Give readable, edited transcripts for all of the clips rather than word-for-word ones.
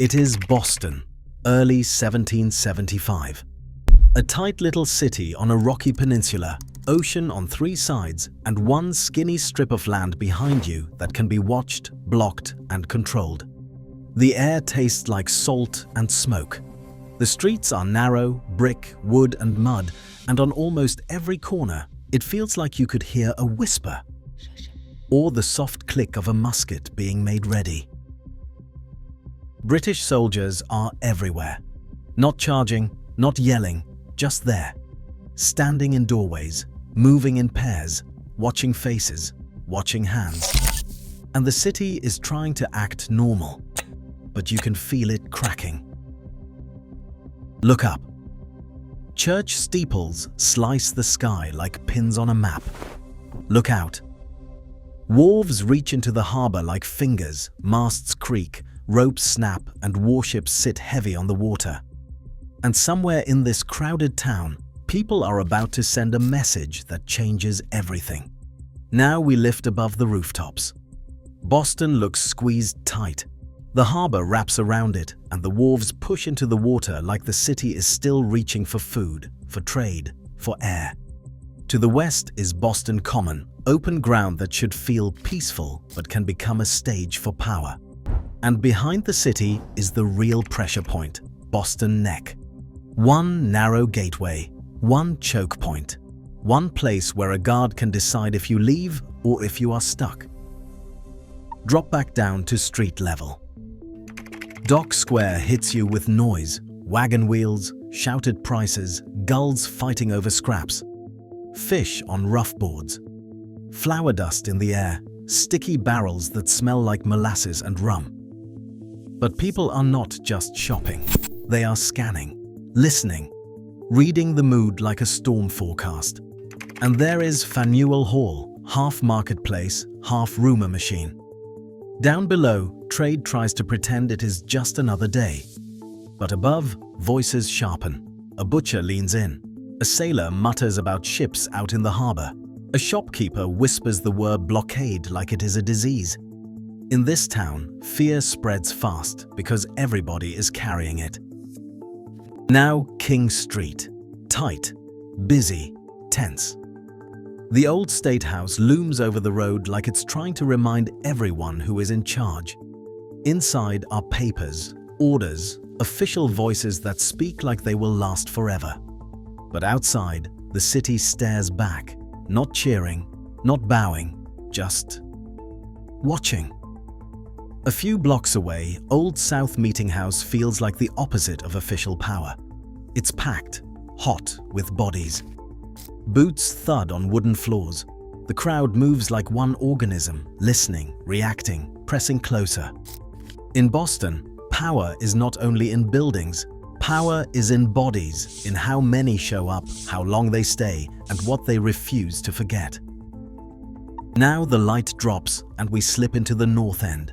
It is Boston, early 1775. A tight little city on a rocky peninsula, ocean on three sides, and one skinny strip of land behind you that can be watched, blocked, and controlled. The air tastes like salt and smoke. The streets are narrow, brick, wood, and mud, and on almost every corner, it feels like you could hear a whisper or the soft click of a musket being made ready. British soldiers are everywhere. Not charging, not yelling, just there. Standing in doorways, moving in pairs, watching faces, watching hands. And the city is trying to act normal, but you can feel it cracking. Look up. Church steeples slice the sky like pins on a map. Look out. Wharves reach into the harbor like fingers, masts creak, ropes snap, and warships sit heavy on the water. And somewhere in this crowded town, people are about to send a message that changes everything. Now we lift above the rooftops. Boston looks squeezed tight. The harbor wraps around it, and the wharves push into the water like the city is still reaching for food, for trade, for air. To the west is Boston Common, open ground that should feel peaceful but can become a stage for power. And behind the city is the real pressure point, Boston Neck. One narrow gateway, one choke point, one place where a guard can decide if you leave or if you are stuck. Drop back down to street level. Dock Square hits you with noise, wagon wheels, shouted prices, gulls fighting over scraps, fish on rough boards, flour dust in the air, sticky barrels that smell like molasses and rum. But people are not just shopping. They are scanning, listening, reading the mood like a storm forecast. And there is Faneuil Hall, half marketplace, half rumor machine. Down below, trade tries to pretend it is just another day. But above, voices sharpen. A butcher leans in. A sailor mutters about ships out in the harbor. A shopkeeper whispers the word blockade like it is a disease. In this town, fear spreads fast because everybody is carrying it. Now King Street. Tight, busy, tense. The old State House looms over the road like it's trying to remind everyone who is in charge. Inside are papers, orders, official voices that speak like they will last forever. But outside, the city stares back, not cheering, not bowing, just watching. A few blocks away, Old South Meeting House feels like the opposite of official power. It's packed, hot with bodies. Boots thud on wooden floors. The crowd moves like one organism, listening, reacting, pressing closer. In Boston, power is not only in buildings. Power is in bodies, in how many show up, how long they stay, and what they refuse to forget. Now the light drops and we slip into the north end.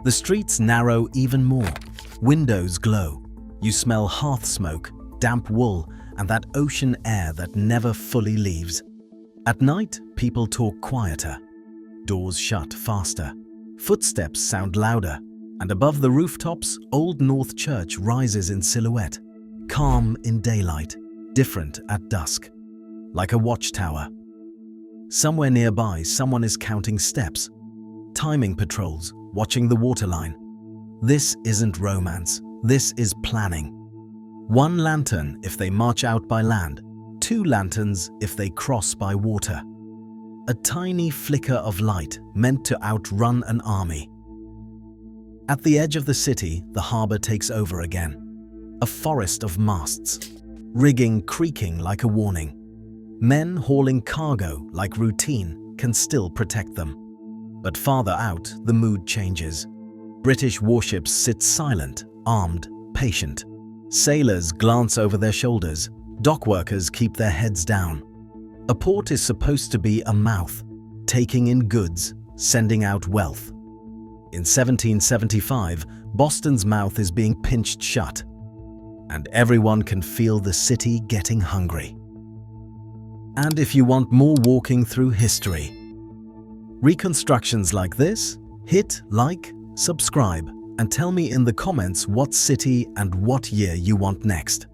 The streets narrow even more. Windows glow. You smell hearth smoke, damp wool, and that ocean air that never fully leaves. At night, people talk quieter. Doors shut faster. Footsteps sound louder. And above the rooftops, Old North Church rises in silhouette. Calm in daylight, different at dusk. Like a watchtower. Somewhere nearby, someone is counting steps. Timing patrols, watching the waterline. This isn't romance. This is planning. One lantern if they march out by land, two lanterns if they cross by water. A tiny flicker of light meant to outrun an army. At the edge of the city, the harbor takes over again. A forest of masts, rigging creaking like a warning. Men hauling cargo like routine can still protect them. But farther out, the mood changes. British warships sit silent, armed, patient. Sailors glance over their shoulders. Dock workers keep their heads down. A port is supposed to be a mouth, taking in goods, sending out wealth. In 1775, Boston's mouth is being pinched shut, and everyone can feel the city getting hungry. And if you want more walking through history, reconstructions like this, hit like, subscribe, and tell me in the comments what city and what year you want next.